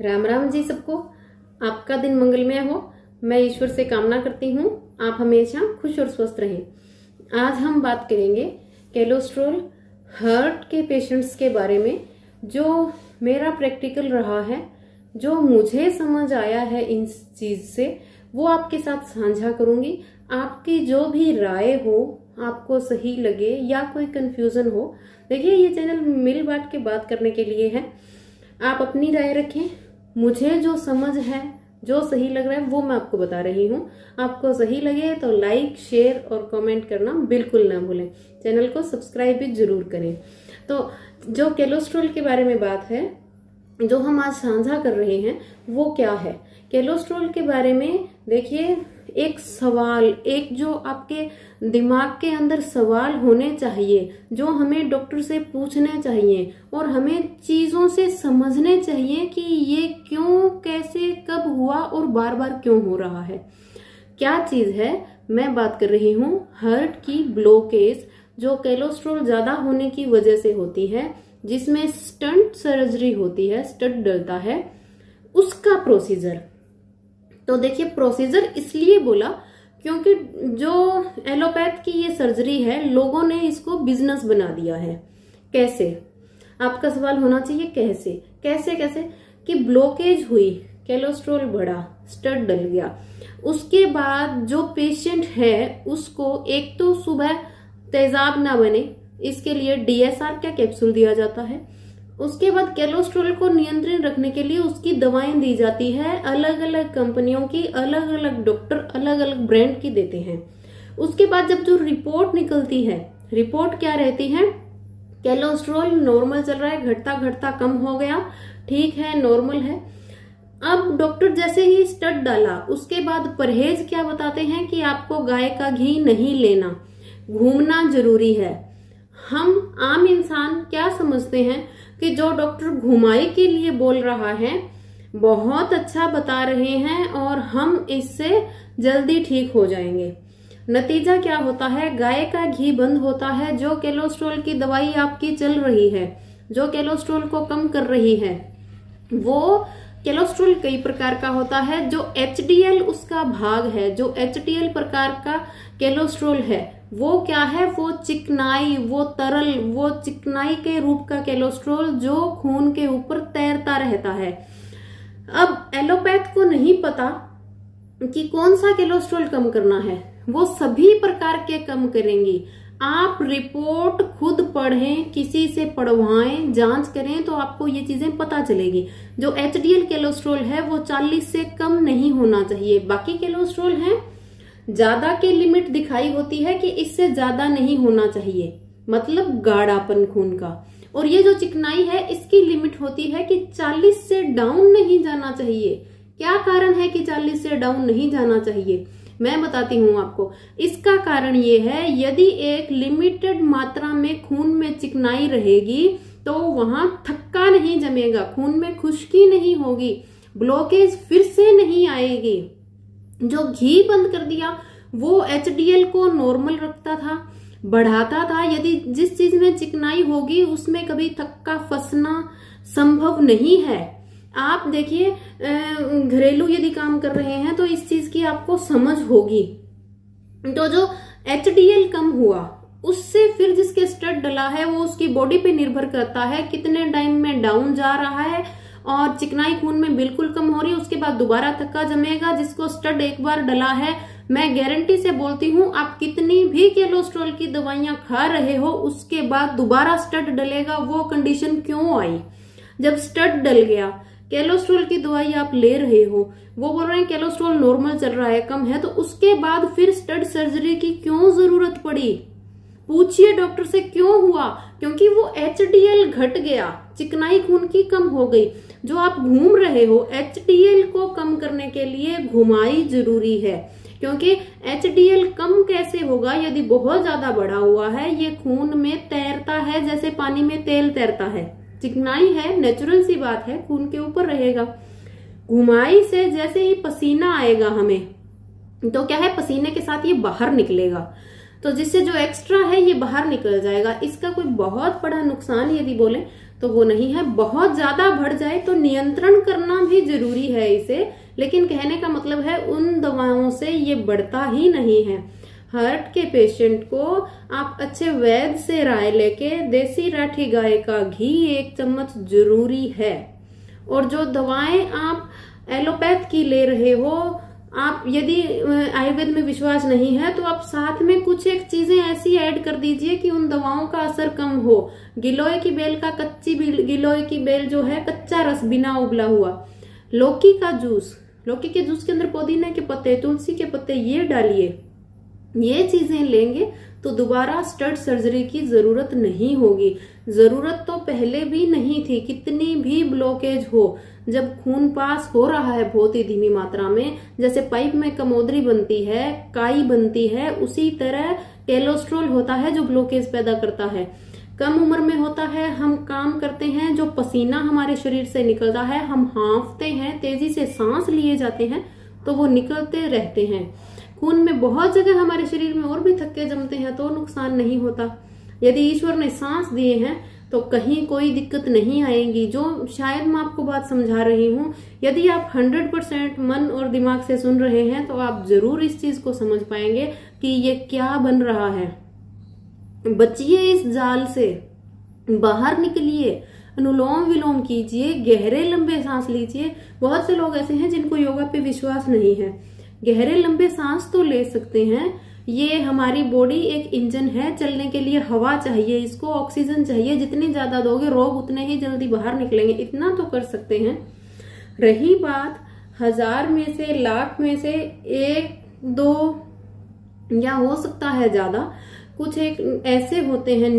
राम राम जी सबको। आपका दिन मंगलमय हो, मैं ईश्वर से कामना करती हूँ आप हमेशा खुश और स्वस्थ रहें। आज हम बात करेंगे कोलेस्ट्रॉल हार्ट के पेशेंट्स के बारे में, जो मेरा प्रैक्टिकल रहा है, जो मुझे समझ आया है इन चीज से, वो आपके साथ साझा करूंगी। आपकी जो भी राय हो, आपको सही लगे या कोई कंफ्यूजन हो, देखिए ये चैनल मिल बांट के बात करने के लिए है। आप अपनी राय रखें, मुझे जो समझ है, जो सही लग रहा है वो मैं आपको बता रही हूँ। आपको सही लगे तो लाइक, शेयर और कमेंट करना बिल्कुल ना भूलें। चैनल को सब्सक्राइब भी जरूर करें। तो जो कोलेस्ट्रॉल के बारे में बात है, जो हम आज साझा कर रहे हैं, वो क्या है। कोलेस्ट्रॉल के बारे में देखिए, एक सवाल, एक जो आपके दिमाग के अंदर सवाल होने चाहिए, जो हमें डॉक्टर से पूछने चाहिए और हमें चीजों से समझने चाहिए कि ये क्यों, कैसे, कब हुआ और बार बार क्यों हो रहा है। क्या चीज है? मैं बात कर रही हूँ हार्ट की ब्लॉकेज, जो कोलेस्ट्रॉल ज्यादा होने की वजह से होती है, जिसमें स्टंट सर्जरी होती है, स्टंट डलता है, उसका प्रोसीजर। तो देखिए, प्रोसीजर इसलिए बोला क्योंकि जो एलोपैथ की ये सर्जरी है, लोगों ने इसको बिजनेस बना दिया है। कैसे? आपका सवाल होना चाहिए कैसे कैसे कैसे कि ब्लॉकेज हुई, कोलेस्ट्रॉल बढ़ा, स्टंट डल गया, उसके बाद जो पेशेंट है उसको एक तो सुबह तेजाब ना बने, इसके लिए DSR का कैप्सूल दिया जाता है। उसके बाद कोलेस्ट्रॉल को नियंत्रित रखने के लिए उसकी दवाएं दी जाती है, अलग अलग कंपनियों की, अलग अलग डॉक्टर अलग अलग ब्रांड की देते हैं। उसके बाद जब जो रिपोर्ट निकलती है, रिपोर्ट क्या रहती है? कोलेस्ट्रॉल नॉर्मल चल रहा है, घटता घटता कम हो गया, ठीक है, नॉर्मल है। अब डॉक्टर जैसे ही स्टंट डाला, उसके बाद परहेज क्या बताते हैं कि आपको गाय का घी नहीं लेना, घूमना जरूरी है। हम आम इंसान क्या समझते हैं कि जो डॉक्टर घुमाई के लिए बोल रहा है बहुत अच्छा बता रहे हैं और हम इससे जल्दी ठीक हो जाएंगे। नतीजा क्या होता है? गाय का घी बंद होता है। जो कोलेस्ट्रॉल की दवाई आपकी चल रही है, जो कोलेस्ट्रॉल को कम कर रही है, वो कोलेस्ट्रॉल कई प्रकार का होता है। जो HDL उसका भाग है, जो HDL प्रकार का कोलेस्ट्रॉल है, वो क्या है? वो चिकनाई, वो तरल, वो चिकनाई के रूप का कोलेस्ट्रॉल जो खून के ऊपर तैरता रहता है। अब एलोपैथ को नहीं पता कि कौन सा कोलेस्ट्रॉल कम करना है, वो सभी प्रकार के कम करेंगी। आप रिपोर्ट खुद पढ़ें, किसी से पढ़वाएं, जांच करें तो आपको ये चीजें पता चलेगी। जो HDL कोलेस्ट्रॉल है वो 40 से कम नहीं होना चाहिए। बाकी कोलेस्ट्रॉल है, ज्यादा की लिमिट दिखाई होती है कि इससे ज्यादा नहीं होना चाहिए, मतलब गाढ़ापन खून का। और ये जो चिकनाई है, इसकी लिमिट होती है कि 40 से डाउन नहीं जाना चाहिए। क्या कारण है कि 40 से डाउन नहीं जाना चाहिए? मैं बताती हूँ आपको। इसका कारण ये है, यदि एक लिमिटेड मात्रा में खून में चिकनाई रहेगी तो वहां थक्का नहीं जमेगा, खून में खुश्की नहीं होगी, ब्लॉकेज फिर से नहीं आएगी। जो घी बंद कर दिया वो HDL को नॉर्मल रखता था, बढ़ाता था। यदि जिस चीज में चिकनाई होगी उसमें कभी थक्का फंसना संभव नहीं है। आप देखिए, घरेलू यदि काम कर रहे हैं तो इस चीज की आपको समझ होगी। तो जो HDL कम हुआ, उससे फिर जिसके स्टंट डला है वो उसकी बॉडी पे निर्भर करता है कितने टाइम में डाउन जा रहा है, और चिकनाई खून में बिल्कुल कम हो रही है, उसके बाद दोबारा थक्का जमेगा। जिसको स्टंट एक बार डला है, मैं गारंटी से बोलती हूँ, आप कितनी भी कोलेस्ट्रॉल की दवाइयां खा रहे हो, उसके बाद दोबारा स्टंट डलेगा। वो कंडीशन क्यों आई? जब स्टंट डल गया, कोलेस्ट्रॉल की दवाई आप ले रहे हो, वो बोल रहे हैं कोलेस्ट्रॉल नॉर्मल चल रहा है, कम है, तो उसके बाद फिर स्टंट सर्जरी की क्यों जरूरत पड़ी? पूछिए डॉक्टर से क्यों हुआ? क्योंकि वो HDL घट गया, चिकनाई खून की कम हो गई। जो आप घूम रहे हो, HDL को कम करने के लिए घुमाई जरूरी है, क्योंकि HDL कम कैसे होगा? यदि बहुत ज्यादा बढ़ा हुआ है, ये खून में तैरता है जैसे पानी में तेल तैरता है। चिकनाई है, नेचुरल सी बात है, खून के ऊपर रहेगा। घुमाई से जैसे ही पसीना आएगा हमें, तो क्या है, पसीने के साथ ये बाहर निकलेगा, तो जिससे जो एक्स्ट्रा है ये बाहर निकल जाएगा। इसका कोई बहुत बड़ा नुकसान यदि बोले तो वो नहीं है। बहुत ज्यादा बढ़ जाए तो नियंत्रण करना भी जरूरी है इसे, लेकिन कहने का मतलब है उन दवाओं से ये बढ़ता ही नहीं है। हार्ट के पेशेंट को आप अच्छे वैद्य से राय लेके देसी राठी गाय का घी 1 चम्मच जरूरी है। और जो दवाएं आप एलोपैथ की ले रहे हो, आप यदि आयुर्वेद में विश्वास नहीं है तो आप साथ में कुछ एक चीजें ऐसी ऐड कर दीजिए कि उन दवाओं का असर कम हो। गिलोय की बेल का गिलोय की बेल जो है कच्चा रस बिना उबला हुआ, लौकी का जूस, लौकी के जूस के अंदर पुदीने के पत्ते, तुलसी के पत्ते ये डालिए। ये चीजें लेंगे तो दोबारा स्टड सर्जरी की जरूरत नहीं होगी। जरूरत तो पहले भी नहीं थी। कितनी भी ब्लॉकेज हो, जब खून पास हो रहा है बहुत ही धीमी मात्रा में, जैसे पाइप में कमोदरी बनती है, काई बनती है, उसी तरह कोलेस्ट्रॉल होता है जो ब्लॉकेज पैदा करता है। कम उम्र में होता है, हम काम करते हैं, जो पसीना हमारे शरीर से निकलता है, हम हाँफते हैं, तेजी से सांस लिए जाते हैं तो वो निकलते रहते हैं। खून में बहुत जगह हमारे शरीर में और भी थक्के जमते हैं तो नुकसान नहीं होता। यदि ईश्वर ने सांस दिए हैं तो कहीं कोई दिक्कत नहीं आएगी। जो शायद मैं आपको बात समझा रही हूँ, यदि आप 100% मन और दिमाग से सुन रहे हैं तो आप जरूर इस चीज को समझ पाएंगे कि ये क्या बन रहा है। बचिए इस जाल से, बाहर निकलिए, अनुलोम विलोम कीजिए, गहरे लंबे सांस लीजिए। बहुत से लोग ऐसे हैं जिनको योगा पे विश्वास नहीं है। गहरे लंबे सांस तो ले सकते हैं, ये हमारी बॉडी एक इंजन है, चलने के लिए हवा चाहिए, इसको ऑक्सीजन चाहिए। जितनी ज्यादा दोगे रोग उतने ही जल्दी बाहर निकलेंगे, इतना तो कर सकते हैं। रही बात 1000 में से, लाख में से 1-2 या हो सकता है ज्यादा, कुछ एक ऐसे होते हैं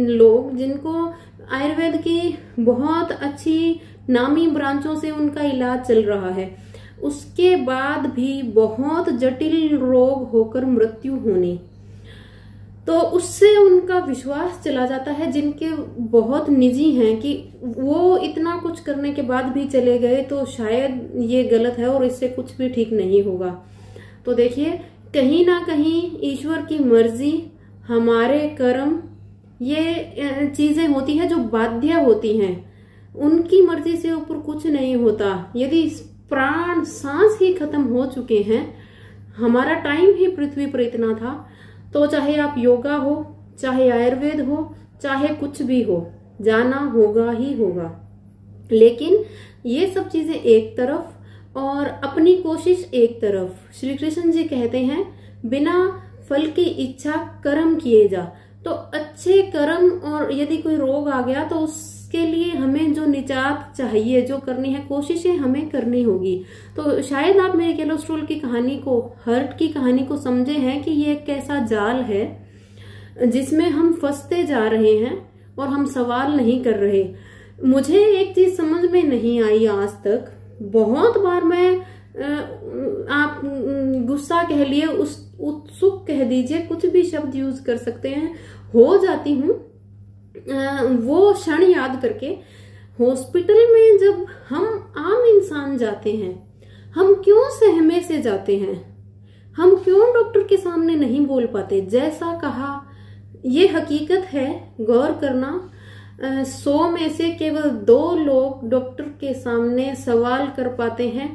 लोग जिनको आयुर्वेद की बहुत अच्छी नामी ब्रांचों से उनका इलाज चल रहा है, उसके बाद भी बहुत जटिल रोग होकर मृत्यु होने, तो उससे उनका विश्वास चला जाता है। जिनके बहुत निजी हैं कि वो इतना कुछ करने के बाद भी चले गए तो शायद ये गलत है और इससे कुछ भी ठीक नहीं होगा। तो देखिए, कहीं ना कहीं ईश्वर की मर्जी, हमारे कर्म, ये चीजें होती है जो बाध्य होती हैं। उनकी मर्जी से ऊपर कुछ नहीं होता। यदि प्राण सांस ही खत्म हो चुके हैं, हमारा टाइम ही पृथ्वी पर इतना था, तो चाहे आप योगा हो, चाहे आयुर्वेद हो, चाहे कुछ भी हो, जाना होगा ही होगा। लेकिन ये सब चीजें एक तरफ और अपनी कोशिश एक तरफ। श्री कृष्ण जी कहते हैं, बिना फल की इच्छा कर्म किए जा। तो अच्छे कर्म, और यदि कोई रोग आ गया तो उसके लिए हमें जो निजात चाहिए, जो करनी है, कोशिशें हमें करनी होगी। तो शायद आप मेरे कोलेस्ट्रॉल की कहानी को, हार्ट की कहानी को समझे हैं कि ये एक ऐसा जाल है जिसमें हम फंसते जा रहे हैं और हम सवाल नहीं कर रहे। मुझे एक चीज समझ में नहीं आई आज तक, बहुत बार मैं आप गुस्सा कह लिए, उत्सुक कह दीजिए, कुछ भी शब्द यूज कर सकते हैं, हो जाती हूँ वो क्षण याद करके। हॉस्पिटल में जब हम आम इंसान जाते हैं, हम क्यों सहमे से जाते हैं? हम क्यों डॉक्टर के सामने नहीं बोल पाते? जैसा कहा, ये हकीकत है, गौर करना। 100 में से केवल 2 लोग डॉक्टर के सामने सवाल कर पाते हैं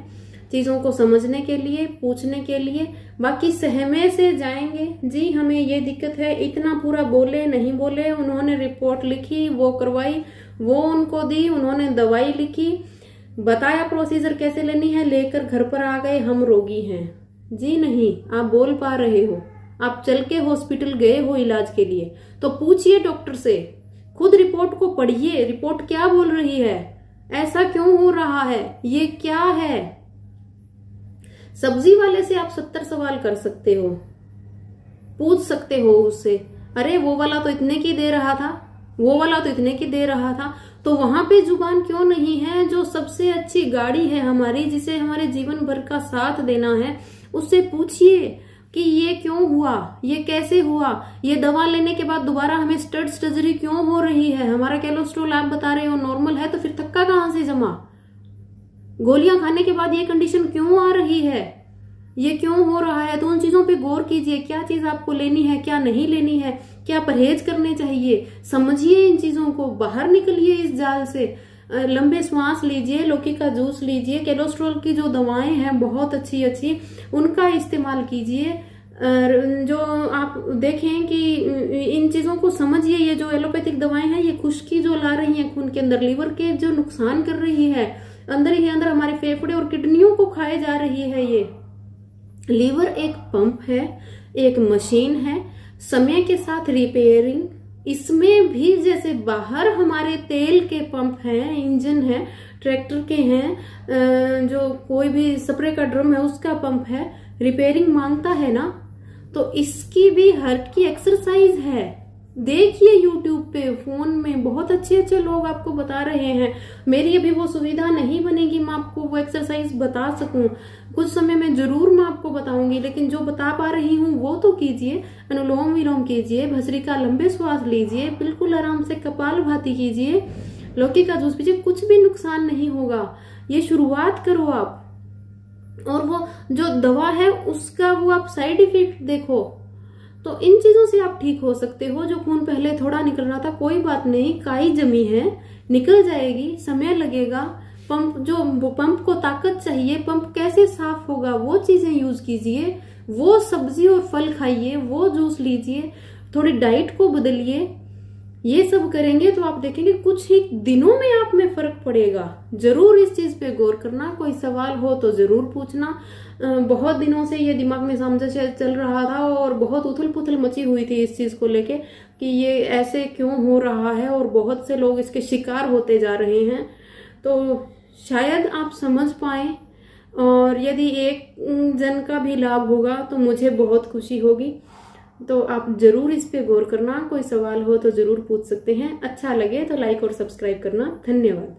चीजों को समझने के लिए, पूछने के लिए। बाकी सहमे से जाएंगे, जी हमें ये दिक्कत है, इतना पूरा बोले नहीं बोले, उन्होंने रिपोर्ट लिखी, वो करवाई, वो उनको दी, उन्होंने दवाई लिखी, बताया प्रोसीजर कैसे लेनी है, लेकर घर पर आ गए, हम रोगी हैं। जी नहीं, आप बोल पा रहे हो, आप चल के हॉस्पिटल गए हो इलाज के लिए, तो पूछिए डॉक्टर से, खुद रिपोर्ट को पढ़िए, रिपोर्ट क्या बोल रही है, ऐसा क्यों हो रहा है, ये क्या है। सब्जी वाले से आप 70 सवाल कर सकते हो, पूछ सकते हो उससे, अरे वो वाला तो इतने की दे रहा था, वो वाला तो इतने की दे रहा था। तो वहां पे जुबान क्यों नहीं है? जो सबसे अच्छी गाड़ी है हमारी, जिसे हमारे जीवन भर का साथ देना है, उससे पूछिए कि ये क्यों हुआ, ये कैसे हुआ, ये दवा लेने के बाद दोबारा हमें स्टड सर्जरी क्यों हो रही है, हमारा कोलेस्ट्रॉल आप बता रहे हो नॉर्मल है, तो फिर थक्का कहां से जमा, गोलियां खाने के बाद ये कंडीशन क्यों आ रही है, ये क्यों हो रहा है। तो उन चीजों पे गौर कीजिए, क्या चीज आपको लेनी है, क्या नहीं लेनी है, क्या परहेज करने चाहिए, समझिए इन चीजों को, बाहर निकलिए इस जाल से। लंबे श्वास लीजिए, लौकी का जूस लीजिए, कोलेस्ट्रॉल की जो दवाएं हैं बहुत अच्छी अच्छी उनका इस्तेमाल कीजिए। जो आप देखें कि इन चीजों को समझिए, ये जो एलोपैथिक दवाएं हैं ये खुश्की जो ला रही हैं खून के अंदर, लीवर के जो नुकसान कर रही है, अंदर ही अंदर हमारे फेफड़े और किडनियों को खाए जा रही है। ये लीवर एक पंप है, एक मशीन है, समय के साथ रिपेयरिंग, इसमें भी जैसे बाहर हमारे तेल के पंप हैं, इंजन है, ट्रैक्टर के हैं, जो कोई भी स्प्रे का ड्रम है उसका पंप है, रिपेयरिंग मांगता है ना, तो इसकी भी हार्ट की एक्सरसाइज है। देखिए यूट्यूब पे, फोन में बहुत अच्छे अच्छे लोग आपको बता रहे हैं। मेरी अभी वो सुविधा नहीं बनेगी मैं आपको वो एक्सरसाइज बता सकूं, कुछ समय में जरूर मैं आपको बताऊंगी, लेकिन जो बता पा रही हूँ वो तो कीजिए। अनुलोम विलोम कीजिए, भस्त्रिका लंबे श्वास लीजिए, बिल्कुल आराम से कपालभाति कीजिए, लौकी का जूस पीजिए, कुछ भी नुकसान नहीं होगा। ये शुरुआत करो आप, और वो जो दवा है उसका वो आप साइड इफेक्ट देखो, तो इन चीजों से आप ठीक हो सकते हो। जो खून पहले थोड़ा निकल रहा था, कोई बात नहीं, काई जमी है, निकल जाएगी, समय लगेगा। पंप को ताकत चाहिए, पंप कैसे साफ होगा वो चीजें यूज कीजिए, वो सब्जी और फल खाइए, वो जूस लीजिए, थोड़ी डाइट को बदलिए। ये सब करेंगे तो आप देखेंगे कुछ ही दिनों में आप में फर्क पड़ेगा। जरूर इस चीज पे गौर करना, कोई सवाल हो तो जरूर पूछना। बहुत दिनों से ये दिमाग में सामंजस्य चल रहा था और बहुत उथल पुथल मची हुई थी इस चीज को लेके कि ये ऐसे क्यों हो रहा है, और बहुत से लोग इसके शिकार होते जा रहे हैं। तो शायद आप समझ पाए, और यदि एक जन का भी लाभ होगा तो मुझे बहुत खुशी होगी। तो आप जरूर इस पे गौर करना, कोई सवाल हो तो जरूर पूछ सकते हैं। अच्छा लगे तो लाइक और सब्सक्राइब करना। धन्यवाद।